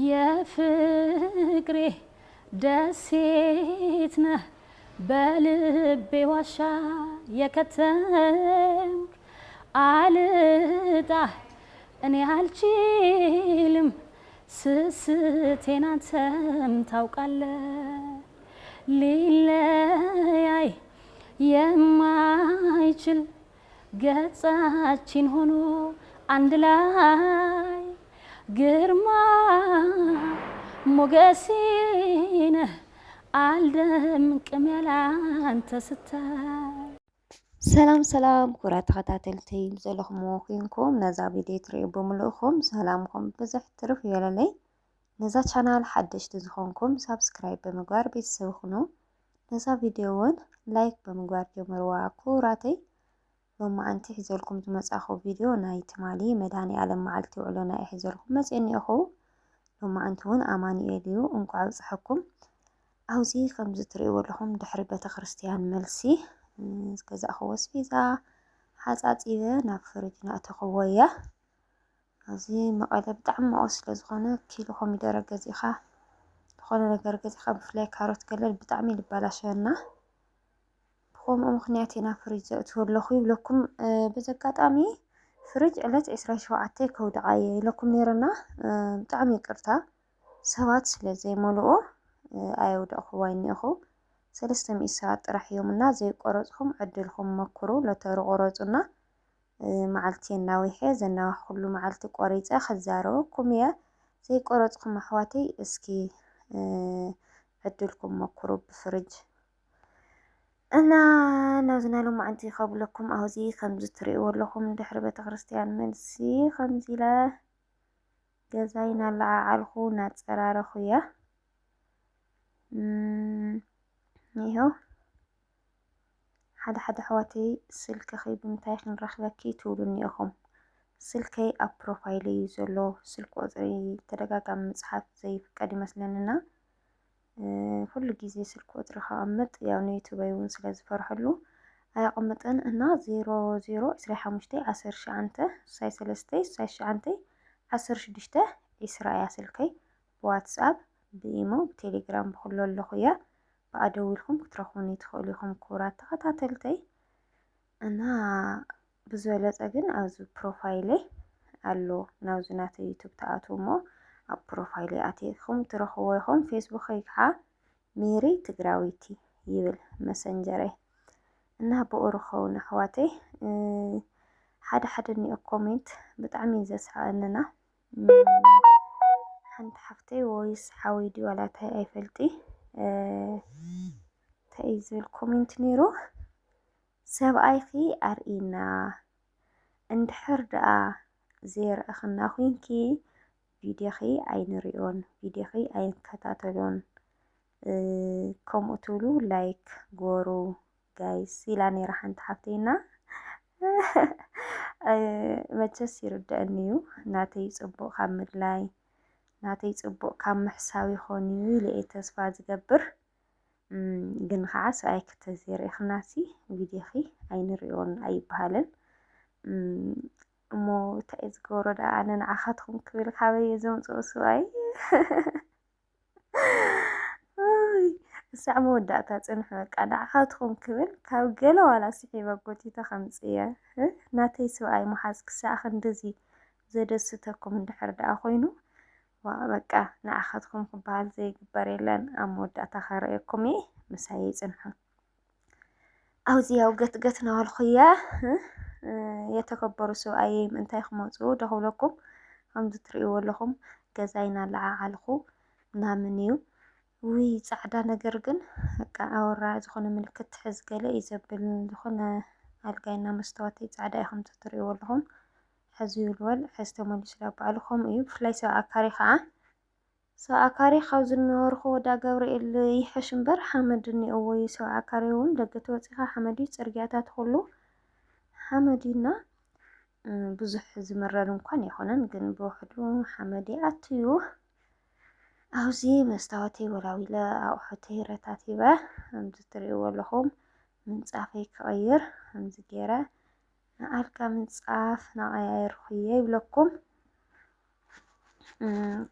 የፍቅሬ ደሴት ነህ በልቤ ዋሻ የከተምክ አልጣህ እኔ አልችልም ስስቴን አንተም ታውቃለህ ሊለያይ የማይችል ገጻችን ሆኖ አንድ ላይ ግርማ ሞገሴነ አልደምቅም ያላንተ ስታይ ሰላም ሰላም ኩራት ተኸታተልቲ ዘለኹም ኮይንኩም ነዛ ቪድዮ ትሪኡ ብምልኡኹም ሰላምኩም ብዙሕ ትርፍ ይበለለይ ነዛ ቻናል ሓደሽቲ ዝኾንኩም ሳብስክራይብ ብምግባር ቤተሰብ ሁኑ ነዛ ቪድዮ እውን ላይክ ብምግባር ጀምርዋ ኩራተይ ሎማዓንቲ ሒዘልኩም ዝመጻኹ ቪድዮ ናይ ትማሊ መድኃኒዓለም መዓልቲ ውዕሎ ናይ ሒዘልኩም መፅአኒኹ ሎማዓንቲ እውን ኣማኑኤል እዩ እንኳዕ ኣብፅሐኩም ኣብዚ ከምዚ ትሪእዎ ኣለኹም ድሕሪ ቤተ ክርስቲያን መልሲ ዝገዛእኽዎ ኣስቤዛ ሓፃፂበ ናብ ፍሪጅ ናእተኽዎ እየ ኣብዚ መቐለ ብጣዕሚ መቐው ስለ ዝኾነ ኪሎ ኮሚደረ ገዚእኻ ዝኾነ ነገር ገዚእኻ ብፍላይ ካሮት ገለል ብጣዕሚ ልባላሸወና ብኸምኡ ምኽንያት ኢና ፍሪጅ ዘእትዎ ኣለኹ ይብለኩም በዚ ኣጋጣሚ ፍሪጅ ዕለት 27 ከውድቓየ ኢለኩም ነይረና ብጣዕሚ ይቅርታ ሰባት ስለዘይመልኦ ኣየውደቕኽዋ እኒአኹ 300 ሰባት ጥራሕ እዮምና ዘይቆረፅኩም ዕድልኩም መክሩ ሎተሪ ቆረፁና መዓልቲ እናዊሐ ዘናዋሕ ኩሉ መዓልቲ ቆሪፀ ክዛረበኩም እየ ዘይቆረፅኩም ኣሕዋተይ እስኪ ዕድልኩም መክሩ ብፍሪጅ እና ናብዝና ሎማዓንቲ ከብለኩም ኣብዚ ከምዚ ትሪእዎ ኣለኹም ድሕሪ ቤተ ክርስቲያን መልሲ ከምዚ ኢለ ገዛይ እናለዓዓልኩ እናፀራረኹ እየ ይኸው ሓደ ሓደ ኣሕዋተይ ስልክኸይ ብምንታይ ክንረኽበኪ ትብሉ እኒአኹም ስልከይ ኣብ ፕሮፋይል እዩ ዘሎ ስልክ ቁፅሪ ተደጋጋሚ ምፅሓፍ ዘይፍቀድ ይመስለንና ኩሉ ግዜ ስልክ ቁፅሪ ከቐምጥ ያው ንዩቱበይ እውን ስለ ዝፈርሐሉ ኣየቐምጥን እና 0025 19 63 16 20 እያ ስልከይ ብዋትስኣፕ ብኢሞ ብቴሌግራም ብኩሉ ኣለኹ እየ ብኣደው ኢልኩም ክትረኽቡኒ ትኽእሉ ኢኹም ክቡራት ተኸታተልተይ እና ብዝበለፀ ግን ኣብዚ ፕሮፋይለይ ኣሎ ናብዚ ናተይ ዩቱብ ተኣትዉ እሞ ኣብ ፕሮፋይለይ ኣትይኹም ትረኽብዎ ኢኹም ፌስቡከይ ከዓ ሜሪ ትግራዊቲ ይብል መሰንጀረይ እና ብኡ ርኸቡኒ ኣሕዋተይ ሓደ ሓደ እኒኦ ኮሜንት ብጣዕሚ ዘስሓቀንና ሓንቲ ሓፍተይ ወይስ ሓዊ ድዩ ዋላ እንታይ ኣይፈልጢ እንታይ እዩ ዝብል ኮሜንት ነይሩ ሰብኣይኺ ኣርኢና እንድሕር ደኣ ዘይረአኽና ኮንኪ ቪድዮኺ ኣይንሪኦን ቪድዮኺ ኣይንከታተሎን ከምኡ ትብሉ ላይክ ጎሩ ጋይስ ኢላ ነይራ ሓንቲ ሓፍተይና መቸስ ይርድአኒ እዩ ናተይ ፅቡቕ ካብ ምድላይ ናተይ ፅቡቕ ካብ ምሕሳብ ይኾን እዩ ኢለ እየ ተስፋ ዝገብር ግን ከዓ ሰብኣይ ክተዘይርአኽናሲ ቪድዮኺ ኣይንሪኦን ኣይበሃልን እሞ እንታይ እዩ ዝገብሮ ደኣ ኣነ ንዓኻትኩም ክብል ካበየ ዘምፅኡ ሰብኣይ እሳዕ መወዳእታ ፅንሑ በቃ ንዓኻትኩም ክብል ካብ ገለ ዋላ ስሒበ ጎቲተ ከምፅእ እየ ናተይ ሰብኣይ መሓዝ ክሳዕ ክንደዚ ዘደስተኩም እንድሕር ደኣ ኮይኑ በቃ ንዓኻትኩም ክበሃል ዘይግበር የለን ኣብ መወዳእታ ከርእየኩም እየ ምሳይ ይፅንሑ ኣብዚ ያው ገትገት ናበልኩ እየ የተከበሩ ሰብኣየ ምንታይ ክመፁ ደኽብለኩም ከምዚ ትሪእዎ ኣለኹም ገዛይ እናለዓዓልኩ ምናምን እዩ ውይ ፃዕዳ ነገር ግን በቃ ኣወራ ዝኾነ ምልክት ትሕዝ ገለ እዩ ዘብል ዝኾነ ኣልጋይና መስተዋተይ ፃዕዳ እዩ ከምቲ ትሪእዎ ኣለኹም ሕዚ ይብልበል ሕዚ ተመሊሱ ዳበኣሉ ከምኡ እዩ ብፍላይ ሰብ ኣካሪ ከዓ ሰብ ኣካሪ ካብ ዝነበርኩ ወዳ ገብርኤል ይሕሽ እምበር ሓመድ እኒአዎ እዩ ሰብ ኣካሪ እውን ደገ ተወፂኻ ሓመድ እዩ ፅርግያታት ኩሉ ሓመድ እና ብዙሕ ዝምረር እንኳን ኣይኮነን ግን ብውሕዱ ሓመድ ኣትዩ ኣብዚ መስታወተይ ወላዊለ ኣቑሑተይ ረታቲበ ከምዚ ትሪእዎ ኣለኹም ምንፃፈይ ክቕይር ከምዚ ገይረ ንኣልጋ ምንፃፍ ናቀያየርኩ እየ ይብለኩም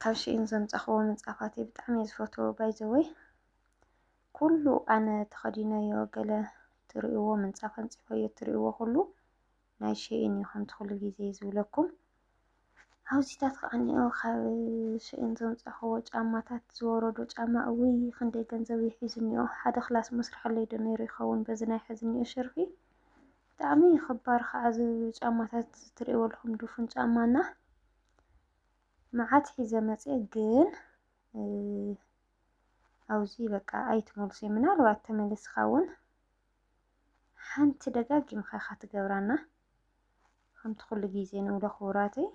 ካብ ሽኢን ዘምፀኽዎ ምንፃፋት ብጣዕሚ ዝፈትዎ ባይዘወይ ኩሉ ኣነ ተኸዲነዮ ገለ ትርእይዎ ምንፃፍ ኣንፂፈዮ ትርእይዎ ኩሉ ናይ ሽኢን እዩ ከምቲ ኩሉ ግዜ ዝብለኩም። ኣብዚታት ከዓኒኦ ካብ ሽኢን ዘምፀኽዎ ጫማታት ዝወረዶ ጫማ እውይ ክንደይ ገንዘብ ይሒዙ እኒኦ። ሓደ ክላስ መስርሐለይ ዶ ነይሩ ይኸውን በዚ ናይ ሕዚ እኒኦ ሸርፊ ብጣዕሚ ክባር ከዓ ጫማታት ትርእይዎ ኣለኹም ድፉን ጫማና መዓት ሒዘ መፅአ ግን ኣብዚ በቃ ኣይትመልሶ ምናልባት ተመሊስካ እውን ሓንቲ ደጋጊምካ ኢኻ ትገብራና ከምቲ ኩሉ ግዜ ንብሎ ክቡራተይ።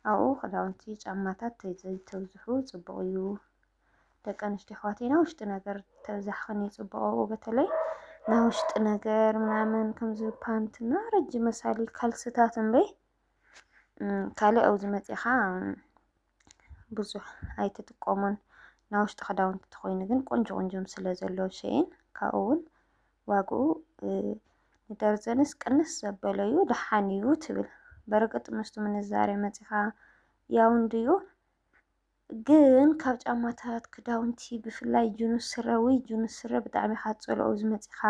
ኣብኡ ክዳውንቲ ጫማታት ተይተብዝሑ ፅቡቅ እዩ። ደቂ ኣንስትዮ ኣሕዋተይና ውሽጢ ነገር ተብዛሕክን ይፅቡቅ። በተለይ ናይ ውሽጢ ነገር ምናምን ከምዚ ፓንትና ረጅም መሳሊ ካልስታት እምበይ ካልእ ኣብዚ መፂኻ ብዙሕ ኣይትጥቀሙን። ናይ ውሽጢ ክዳውንቲ ተኮይኑ ግን ቆንጆ ቆንጆ ስለ ዘሎ ሽኢን ካብኡ እውን ዋግኡ ንደርዘንስ ቅንስ ዘበለ እዩ ደሓን እዩ ትብል። በርግጥ ምስቲ ምንዛሬ መፂኻ ያውን ድዩ ግን ካብ ጫማታት ክዳውንቲ ብፍላይ ጅኑስ ስረ ወይ ጅኑስ ስረ ብጣዕሚ ኢኻ ትፀልኦ ዝመፂኻ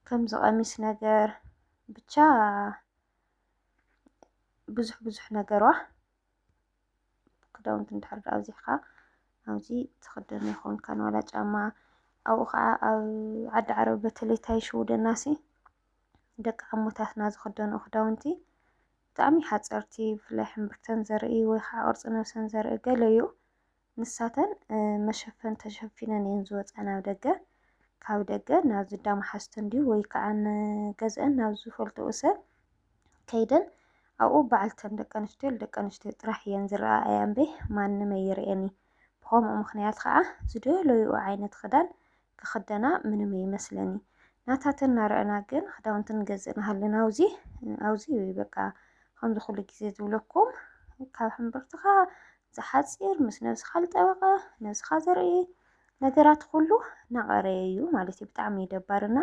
ከምዚ ቀሚስ ነገር ብቻ ብዙሕ ብዙሕ ነገሯ ክዳውንቲ እንድሕር ዳ ኣብዚሕካ ኣብዚ ትኽደኖ ይኹንካን ዋላ ጫማ ኣብኡ ከዓ ኣብ ዓዲ ዓረብ በተለይ እንታይ ይሽውደናሲ ደቂ ዓሞታትና ዝኽደንኦ ክዳውንቲ ብጣዕሚ ሓፀርቲ ብፍላይ ሕምብርተን ዘርኢ ወይ ከዓ ቅርፂ ነብሰን ዘርኢ ገለ እዩ። ንሳተን መሸፈን ተሸፊነን እየን ዝወፃ ናብ ደገ። ካብ ደገ ናብ ዝዳማሓዝተን ድዩ ወይ ከዓ ንገዝአን ናብ ዝፈልጥኦ ሰብ ከይደን ኣብኡ በዓልተን ደቂ ኣንስትዮ ደቂ ኣንስትዮ ጥራሕ እየን ዝረአያ እምበይ ማንም ኣይርአየኒ። ብከምኡ ምክንያት ከዓ ዝደለይኦ ዓይነት ክዳን ክኽደና ምንም ይመስለኒ። ናታተን እናረአና ግን ክዳውንቲ ንገዝእ እናሃለና ኣብዚ በቃ ከምዚ ኩሉ ግዜ ዝብለኩም ካብ ሕምብርትኻ ዝሓፂር ምስ ነብስኻ ዝጠበቐ ነብስኻ ዘርኢ ነገራት ኩሉ ናቐረየ እዩ ማለት እዩ። ብጣዕሚ እዩ ደባርና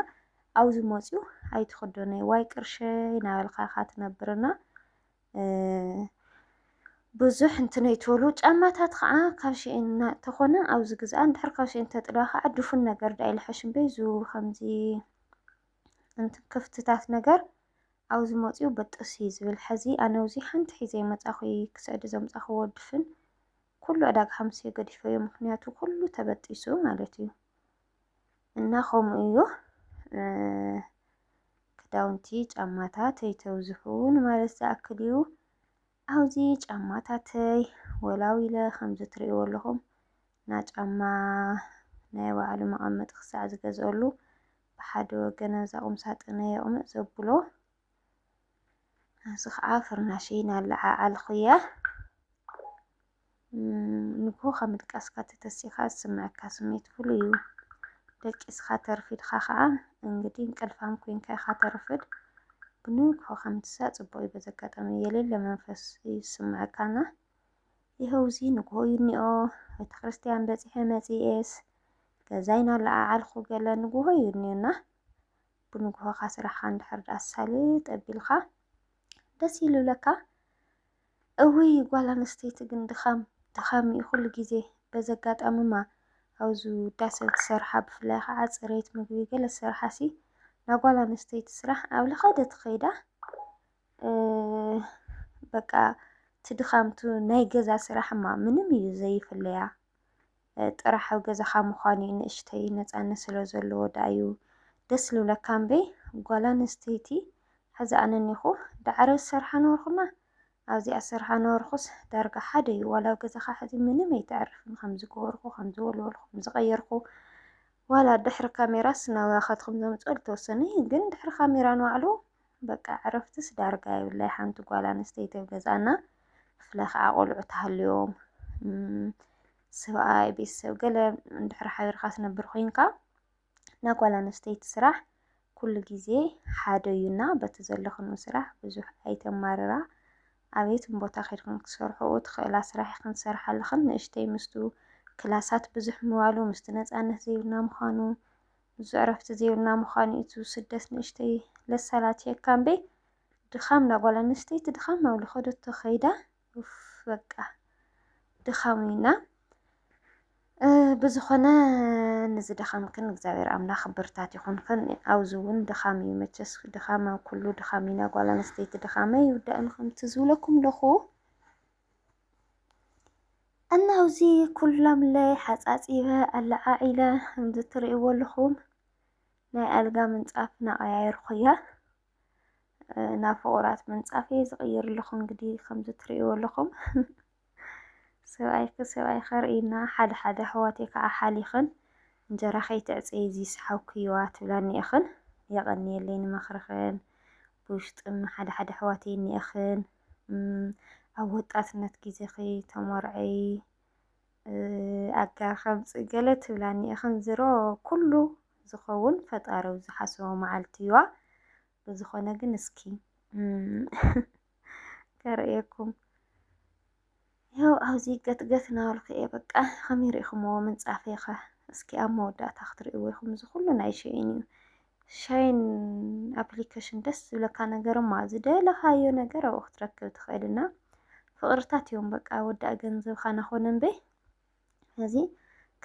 ኣብዚ መፅኡ ኣይትኽደኖይ ዋይ ቅርሸይ እናበልካ ኢኻ ትነብርና ብዙሕ እንትን ኣይትበሉ። ጫማታት ከዓ ካብ ሽኢን ተኾነ ኣብዚ ግዝኣ እንድሕር ካብ ሽኢን ተጥልዋ ከዓ ድፉን ነገር ዳ ይልሐሽ እምበይ ዙ ከምዚ እንትን ክፍትታት ነገር ኣብዚ መፅኡ በጥስ እዩ ዝብል። ሕዚ ኣነ ኣብዚ ሓንቲ ሒዘ መፃኹ ክስዕዲ ዘምፃኽዎ ድፍን ኩሉ ዕዳጋ ሓምሲዮ ገዲፈዮ ምክንያቱ ኩሉ ተበጢሱ ማለት እዩ። እና ከምኡ እዩ ክዳውንቲ ጫማታት ኣይተብዝሑን ማለት ዝኣክል እዩ። ኣብዚ ጫማታተይ ወላዊለ ከምዚ ትርእይዎ ኣለኹም ና ጫማ ናይ ባዕሉ መቐመጢ ክሳዕ ዝገዝአሉ ብሓደ ወገን ኣብዛ ቁም ሳጥነይ የቕምጥ ዘብሎ እዚ ከዓ ፍርናሸይ እናለዓዓልኩ እየ። ንግሆ ካብ ምድቃስካ ተተሲኻ ዝስምዐካ ስምዒት ፍሉይ እዩ። ደቂስካ ተርፊድካ ከዓ እንግዲህ እንቅልፋም ኮንካ ኢኻ ተርፍድ ብንግሆ ከም ትሳእ ፅቡቅ እዩ። በዚ ኣጋጣሚ የሌለ መንፈስ ይስምዐካና። ይኸውዚ ንግሆ እዩ እኒኦ ቤተክርስትያን በፂሐ መፂኤስ ገዛይ እናለዓዓልኩ ገለ ንግሆ እዩ እኒኦና ብንግሆካ ስራሕካ እንድሕር ዳ ሳልጥ ኣቢልካ ደስ ይልብለካ። እውይ ጓል ኣንስተይቲ ግን ድኻም ድኻም እዩ ኩሉ ግዜ። በዚ ኣጋጣሚማ ኣብዚ ውዳሰ ትሰርሓ ብፍላይ ከዓ ፅሬት ምግቢ ገለ ዝሰርሓሲ ናይ ጓል ኣንስተይቲ ስራሕ ኣብ ለኸደት ከይዳ በቃ ትድኻምቱ ናይ ገዛ ስራሕማ ምንም እዩ ዘይፍለያ። ጥራሕ ኣብ ገዛኻ ምዃኑ ንእሽተይ ነፃነት ስለ ዘለዎ ዳ እዩ ደስ ዝብለካ እምበይ። ጓል ኣንስተይቲ ሕዚ ኣነ እኒኹ ዳዕረ ዝሰርሓ ነበርኩና ኣብዚኣ ዝሰርሓ ነበርኩስ ዳርጋ ሓደ እዩ። ዋላ ኣብ ገዛኻ ሕዚ ምንም ኣይተዕርፍን ከምዚ ገበርኩ ከምዚ ወልወልኩ ከምዚ ቀየርኩ ዋላ ድሕሪ ካሜራስ ናባኻትኩም ዘምፅኦ ዝተወሰነ ግን ድሕሪ ካሜራ ንባዕሉ በቃ ዕረፍትስ ዳርጋ የብላይ ሓንቲ ጓል ኣንስተይቲ ኣብ ገዛና። ብፍላይ ከዓ ቆልዑ ተሃልዮም ሰብኣይ ቤተሰብ ገለ እንድሕር ሓቢርካ ትነብር ኮይንካ ናይ ጓል ኣንስተይቲ ስራሕ ኩሉ ግዜ ሓደ እዩና በቲ ዘለኽን ስራሕ ብዙሕ ኣይተማርራ። ኣቤት ቦታ ከይድኩም ክሰርሕኡ ትኽእላ ስራሕ ኢኽን ትሰርሓ ኣለኽን ንእሽተይ ምስቱ ክላሳት ብዙሕ ምባሉ ምስቲ ነፃነት ዘይብልና ምዃኑ ብዙ ዕረፍቲ ዘይብልና ምዃኑ እቲ ስደት ንእሽተይ ለሳላትየካ እምበይ ድኻም ናይ ጓል ኣንስተይቲ ድኻም ኣብ ለኸደቶ ከይዳ በቃ ድኻሚና ብዝኾነ ንዝድኻምክን እግዚአብሔር አምላኽ ብርታት ይኹንክን ኣብዚ እውን ድኻሚ መቸስ ድኻማ ኩሉ ድኻሚና ጓል ኣንስተይቲ ድኻመ ይውዳእን ከምቲ ዝብለኩም ለኹ እና ኣብዚ ኩሎም ላይ ሓፃፂበ ኣላዓዒለ ከምዚ ትርእይዎ ኣለኹም ናይ ኣልጋ ምንፃፍ ናቀያየርኩ እያ ናብ ፍቑራት ምንፃፍ ዝቕይር ኣለኹ እንግዲህ ከምዚ ትርእይዎ ኣለኹም ሰብኣይ ከሰብኣይ ኸርኢና ሓደ ሓደ ኣሕዋተይ ከዓ ሓሊኽን እንጀራ ከይትዕፀይ እዚ ሰሓብክይዋ ትብላኒ እኽን የቐኒየለይ ንመኽርኽን ብውሽጥም ሓደ ሓደ ኣሕዋተይ እኒአኽን ኣብ ወጣትነት ጊዜ ተመርዐይ ኣጋር ከምፅእ ገለ ትብላኒ እኽን ዝሮ ኩሉ ዝኸውን ፈጣሪ ዝሓስቦ መዓልቲ እዩዋ ብዝኾነ ግን እስኪ ከርእየኩም ያው ኣብዚ ገትገት ናበልኩ እየ በቃ ከመይ ሪኢኹምዎ ምንፃፈይ ኸ እስኪ ኣብ መወዳእታ ክትርእይዎ ኢኹም እዚ ኩሉ ናይ ሸይን እዩ ሻይን ኣፕሊኬሽን ደስ ዝብለካ ነገርማ ዝደለኻዮ ነገር ኣብኡ ክትረክብ ትኽእልና ፍቕርታት እዮም በቃ ወዳእ ገንዘብካ ናኾነ እምበይ እዚ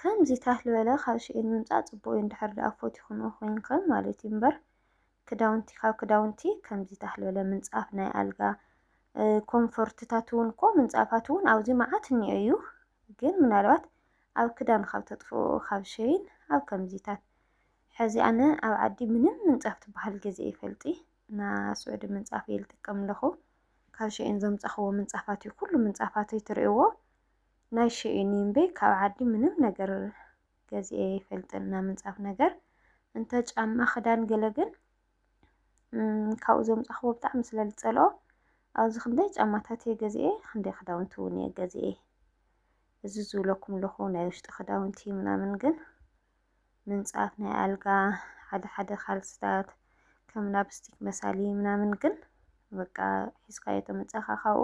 ከምዚታት ዝበለ ካብ ሸይን ምምፃእ ፅቡቅ እዩ እንድሕር ዳኣ ፈቲኹንዎ ኮይንከን ማለት እዩ እምበር ክዳውንቲ ካብ ክዳውንቲ ከምዚታት ዝበለ ምንፃፍ ናይ ኣልጋ ኮምፎርትታት እውን እኮ ምንፃፋት እውን ኣብዚ መዓት እኒኦ እዩ ግን ምናልባት ኣብ ክዳን ካብ ተጥፍኡ ካብ ሸይን ኣብ ከምዚታት ሕዚ ኣነ ኣብ ዓዲ ምንም ምንፃፍ ትበሃል ገዜ ይፈልጢ እና ስዑድ ምንፃፍ እየ ዝጥቀም ኣለኹ ካብ ሸይን ዘምፃኽዎ ምንፃፋት እዩ ኩሉ ምንፃፋት ትርእይዎ ናይ ሸይን እምበይ ካብ ዓዲ ምንም ነገር ገዚአ ይፈልጥና ምንፃፍ ነገር እንተ ጫማ ክዳን ገለ ግን ካብኡ ዘምፃኽዎ ብጣዕሚ ስለ ዝፀልኦ ኣብዚ ክንደይ ጫማታት እየ ገዚአ ክንደይ ክዳውንቲ እውን እየ ገዚአ እዚ ዝብለኩም ኣለኹ ናይ ውሽጢ ክዳውንቲ ምናምን ግን ምንፃፍ ናይ ኣልጋ ሓደ ሓደ ካልስታት ከም ላፕስቲክ መሳሊ ምናምን ግን በቃ ሒዝካዮ ተመፃኻ ካብኡ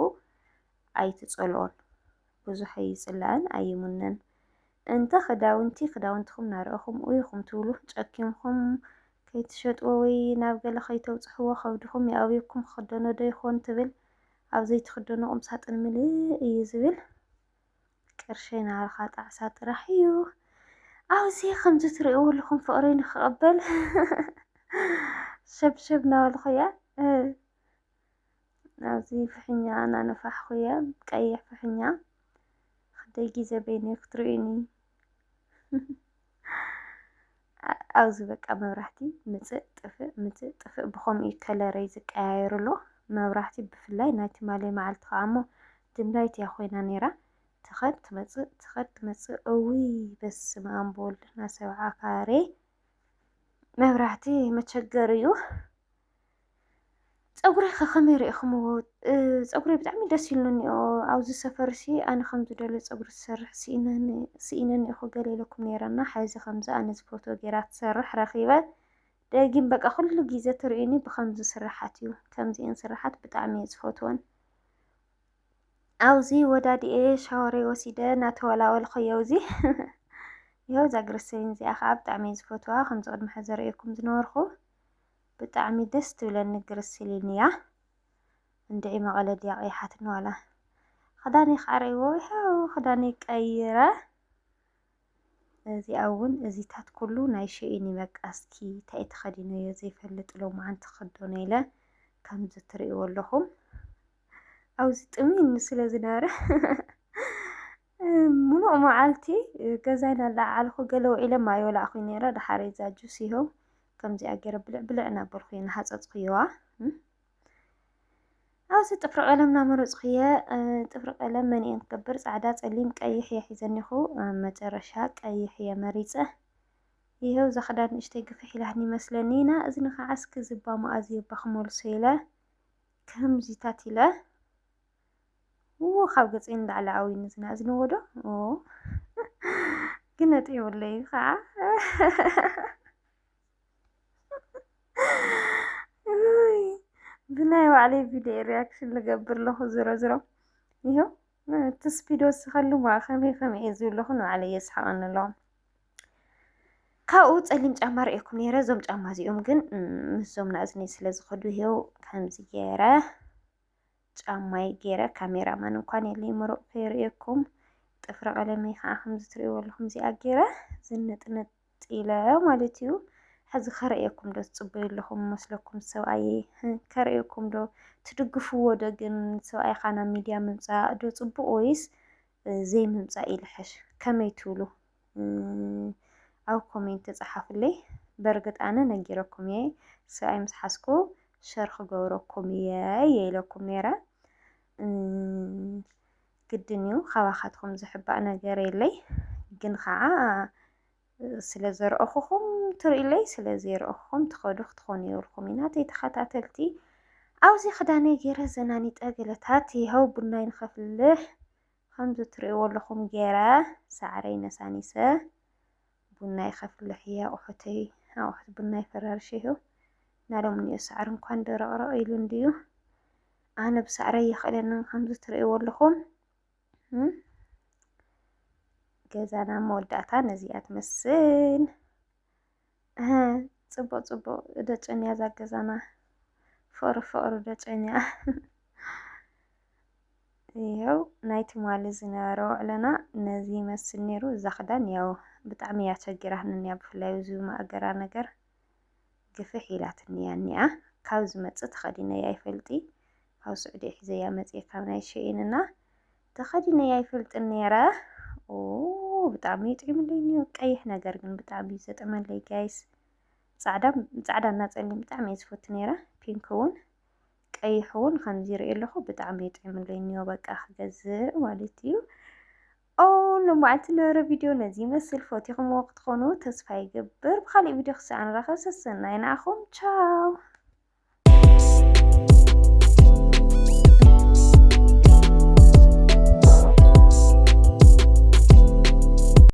ኣይትፀልኦን ብዙሕ ኣይፅላእን ኣይሙነን እንተ ክዳውንትኩም ናርአኹም ኢኹም ትብሉ ጨኪምኩም ከይትሸጥዎ ወይ ናብ ገለ ከይተውፅሕዎ ከብድኩም ይኣብየኩም ክኽደኖ ዶ ይኾን ትብል ኣብ ዘይትኽደኖ ቁም ሳጥን ምልእ እዩ ዝብል ቅርሸይ ናበልካ ጣዕሳ ጥራሕ እዩ ኣብዚ ከምዚ ትርእይዎ ኣለኹም ፍቕረይ ንክቕበል ሸብሸብ ናበልኩ እያ ኣብዚ ፍሕኛ እናነፋሕኩ እየ ቀይሕ ፍሕኛ ክንደይ ግዜ በይነ ክትርእዩኒ ኣብዚ በቃ መብራህቲ ምፅእ ጥፍእ ብኸምኡ ከለረይ ዝቀያየሩሎ መብራህቲ ብፍላይ ናይቲ ማለይ መዓልቲ ከዓ እሞ ድምላይት እያ ኮይና ነይራ ትኸድ ትመፅእ እውይ በስመ ኣብ ወወልድ ናሰብዓ ካሬ መብራህቲ መቸገር እዩ ፀጉሪ ከመይ ሪኢኹምዎ ፀጉሪ ብጣዕሚ ደስ ኢሉኒ ኣብዚ ሰፈር ሲ ኣነ ከም ዝደልዮ ፀጉሪ ዝሰርሕ ስኢነኒ ኢኹ ገለ ኢለኩም ነይረና ሓዚ ከምዚ ኣነ ዝፎቶ ጌራ ትሰርሕ ረኺበ ደጊም በቃ ኩሉ ግዜ ትርእዩኒ ብከምዚ ስራሓት እዩ ከምዚአን ስራሓት ብጣዕሚ እየ ዝፈትወን ኣብዚ ወዳዲኤ ሻወረይ ወሲደ እናተወላወልኩ ኣብዚ ያው እዛ ግሪሰሊን እዚኣ ከዓ ብጣዕሚ እየ ዝፈትዋ ከምዚ ቅድሚ ሕዚ ሪኢኩም ዝነበርኩ ብጣዕሚ ደስ ትብለኒ ግሪሰሊን እያ እንድዒ መቐለ ድያ ቀይሓትን ዋላ ክዳነይ ከዓ ሪእይዎ ይኸው ክዳነይ ቀይረ እዚኣ እውን እዚታት ኩሉ ናይ ሸይን በቃ እስኪ እንታይ ተኸዲነዮ ዘይፈልጥ ሎማዓንቲ ክኽደኖ ኢለ ከምዚ ትርእይዎ ኣለኹም ኣብዚ ጥሚን ስለ ዝነበረ ሙሉእ መዓልቲ ገዛይና ላዓልኩ ገለ ውዒለ ማይ ወላእኹ ነይረ ድሓር እዛ ጁስ ይኸው ከምዚኣ ገይረ ብልዕ እናበልኩ እየ ናሓፀፅኩ ኣብዚ ጥፍሪ ቀለም እናመረፅኩ እየ ጥፍሪ ቀለም መን እየ ክገብር ፃዕዳ ፀሊም ቀይሕ እየ ሒዘኒኹ መጨረሻ ቀይሕ እየ መሪፀ ይኸው እዛ ክዳን ንእሽተይ ግፍሕ ኢላኒ ይመስለኒ ኢና እዝኒ ከዓ እስኪ ዝባ መኣዝዮ ክመልሶ ኢለ ከምዚታት ኢለ ካብ ገፀይ ንላዕሊ ዓብይኒ ዝናእዝንዎ ዶ ግን ኣጥዕይወለይ ከዓ ብናይ ባዕለይ ቪድዮ ሪያክሽን ልገብር ኣለኹ ዝሮ ይኸው ተስፒዶ ዝኸሉ ከመይ እየ ዝብለኹ ንባዕለይ የስሓቐኒ ኣለኹ ካብኡ ፀሊም ጫማ ሪእኩም ነይረ እዞም ጫማ እዚኦም ግን ምስዞም ናእዝነይ ስለ ዝኸዱ ይኸው ከምዚ ገይረ ጫማይ ገይረ ካሜራማን እንኳን የለይ ምሩቕ ከይርእየኩም ጥፍሪ ቀለመይ ከዓ ከምዚ ትርእይዎ ኣለኹም እዚኣ ገይረ ዝንጥንጥ ኢለ ማለት እዩ። ሕዚ ከርእየኩም ዶ ትፅበዩ ኣለኹም መስለኩም ሰብኣይ ከርእየኩም ዶ ትድግፍዎ ዶ ግን ሰብኣይ ኻና ሚድያ ምምፃእ ዶ ፅቡቅ ወይስ ዘይ ምምፃእ ይልሕሽ ከመይ ትብሉ? ኣብ ኮሜንት ተፃሓፉለይ። በርግጥ ኣነ ነጊረኩም እየ ሰብኣይ ምስ ሓስኩ ሸር ክገብረኩም እየ ኢለኩም ነይረ። ግድን እዩ ካባኻትኩም ዝሕባእ ነገር የለይ ግን ከዓ ስለ ዘርአኹኹም ትርእይለይ ስለ ዘይርአኹኹም ትኸዱ ክትኾኑ የብልኩም ኢና ተኸታተልቲ። ኣብዚ ክዳነይ ገይረ ዘናኒጠ ገለታት ይኸው ቡናይ ንኸፍልሕ ከምዚ ትርእይዎ ኣለኹም ገይረ ሳዕረይ ነሳኒሰ ቡናይ ከፍልሕ እየ ኣቑሑተይ ኣቑሑት ቡናይ ፈራርሸ ይኸው ናሎምኒኦ ሳዕሪ እንኳን ደረቕረቕ ኢሉ እንድዩ ኣነ ብሳዕረይ ይኽእለንን ከምዚ ትርእይዎ ኣለኹም። ገዛና መወዳእታ ነዚኣ ትመስል። ፅቡቅ ፅቡቅ ደጨንያ እዛ ገዛና ፍቕሪ ፍቕሪ ደጨንያ ይኸው ናይቲ ማሊ ዝነበረ ውዕለና ነዚ ይመስል ነይሩ። እዛ ክዳን ያው ብጣዕሚ እያ ቸጊራትንያ ብፍላይ እዚ ማእገራ ነገር ግፍሕ ኢላትንያ እኒኣ ካብ ዝመፅእ ተኸዲነያ ኣይፈልጢ ካብ ስዑድየ ሒዘያ መፅየ ካብ ናይ ሸይንና ተኸዲነያ ኣይፈልጥን ነይረ። ብጣዕሚ ጥዕምለይ እኒኦ ቀይሕ ነገር ግን ብጣዕሚ ዘጥመለይ ጋይስ ፃዕዳና ፀሊም ብጣዕሚ እየ ዝፈቱ ነይረ ፒንክ እውን ቀይሕ እውን ከምዚ ይርኢ ኣለኹ ብጣዕሚ የጥዕምለይ እኒኦ በቃ ክገዝእ ማለት እዩ። ንመዓልቲ ነበረ ቪድዮ ነዚ ይመስል ፈቲኹምዎ ክትኾኑ ተስፋ ይገብር። ብካሊእ ቪድዮ ክሳዕ ንራኸብ ሰናይ ንኣኹም ቻው።